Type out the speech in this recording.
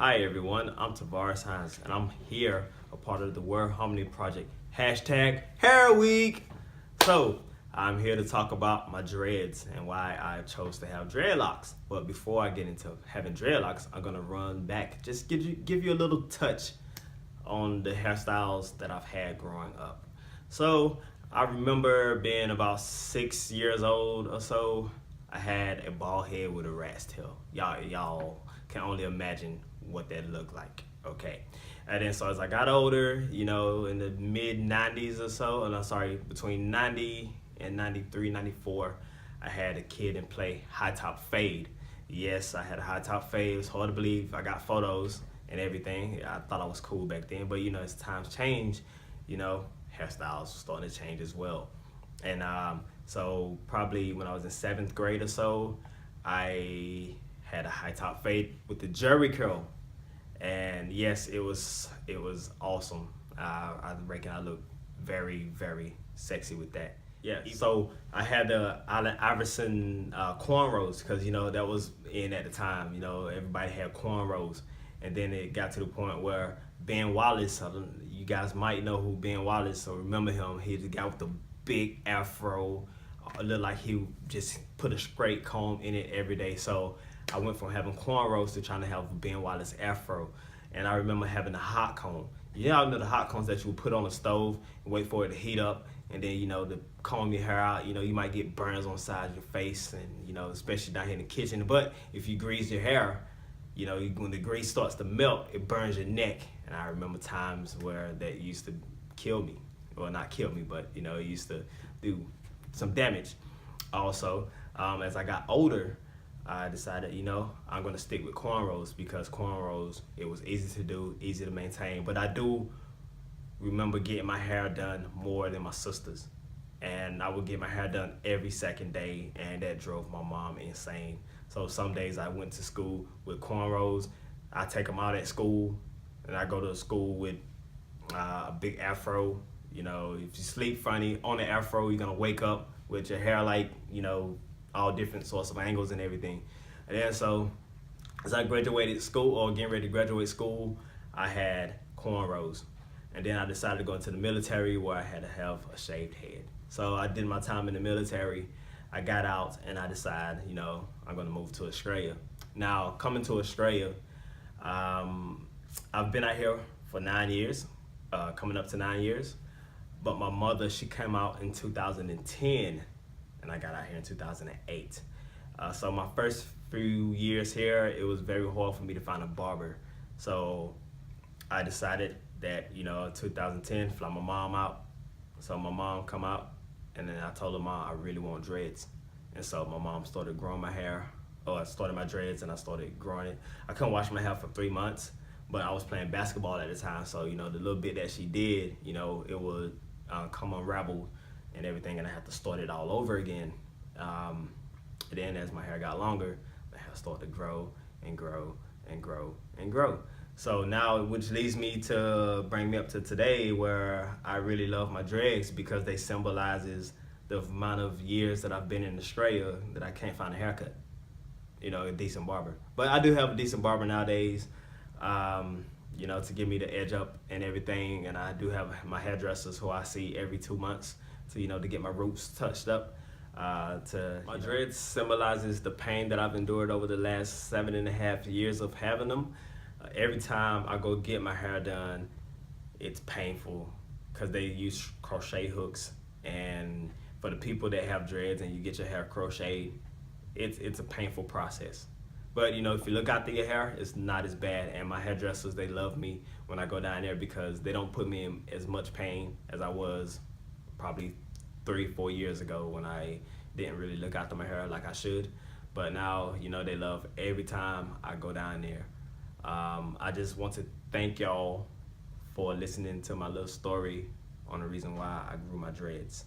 Hi everyone, I'm Tavares Hines, and I'm here, a part of the World Harmony Project. Hashtag Hair Week. So I'm here to talk about my dreads and why I chose to have dreadlocks. But before I get into having dreadlocks, I'm gonna run back, just give you a little touch on the hairstyles that I've had growing up. So I remember being about 6 years old or so. I had a bald head with a rat's tail. Y'all can only imagine what that looked like. Okay. And then so as I got older, in the mid 90s or so, and I'm sorry, between 90 and 93, 94, I had a kid and play high top fade. Yes, I had a high top fade. It's hard to believe. I got photos and everything. I thought I was cool back then, but as times change, hairstyles starting to change as well. And so probably when I was in 7th grade or so, I had a high top fade with the Jerry curl, and yes, it was awesome. I reckon I looked very, very sexy with that. Yeah, so I had the Allen Iverson cornrows because that was in at the time. Everybody had cornrows, and then it got to the point where Ben Wallace. You guys might know who Ben Wallace, or remember him. He's the guy with the big afro. It looked like he just put a straight comb in it every day. So I went from having cornrows to trying to have Ben Wallace afro. And I remember having a hot comb. Y'all know the hot combs that you would put on the stove and wait for it to heat up, and then to comb your hair out. You might get burns on the side of your face, and especially down here in the kitchen. But if you grease your hair, when the grease starts to melt, it burns your neck. And I remember times where that used to kill me. Well, not kill me, but it used to do some damage. Also, as I got older, I decided, I'm gonna stick with cornrows because cornrows, it was easy to do, easy to maintain. But I do remember getting my hair done more than my sisters. And I would get my hair done every second day, and that drove my mom insane. So some days I went to school with cornrows. I take them out at school, and I go to school with a big afro. If you sleep funny on the afro, you're gonna wake up with your hair like, all different sorts of angles and everything. And then so as I graduated school, or getting ready to graduate school, I had cornrows. And then I decided to go into the military, where I had to have a shaved head. So I did my time in the military. I got out and I decided, I'm gonna move to Australia. Now, coming to Australia, I've been out here for 9 years, coming up to 9 years. But my mother, she came out in 2010, and I got out here in 2008. So my first few years here, it was very hard for me to find a barber. So I decided that, 2010, fly my mom out. So my mom come out, and then I told her, Mom, I really want dreads. And so my mom started growing my hair. I started my dreads, and I started growing it. I couldn't wash my hair for 3 months, but I was playing basketball at the time. So, the little bit that she did, it would come unraveled and everything, and I had to start it all over again. Then as my hair got longer, my hair started to grow and grow and grow and grow. So now, which leads me to bring me up to today, where I really love my dreads because they symbolizes the amount of years that I've been in Australia that I can't find a haircut, a decent barber. But I do have a decent barber nowadays, to give me the edge up and everything. And I do have my hairdressers who I see every 2 months to get my roots touched up. My dreads symbolizes the pain that I've endured over the last 7.5 years of having them. Every time I go get my hair done, it's painful because they use crochet hooks. And for the people that have dreads and you get your hair crocheted, it's a painful process. But if you look after your hair, it's not as bad. And my hairdressers, they love me when I go down there because they don't put me in as much pain as I was probably 3-4 years ago when I didn't really look after my hair like I should. But now, they love every time I go down there. I just want to thank y'all for listening to my little story on the reason why I grew my dreads.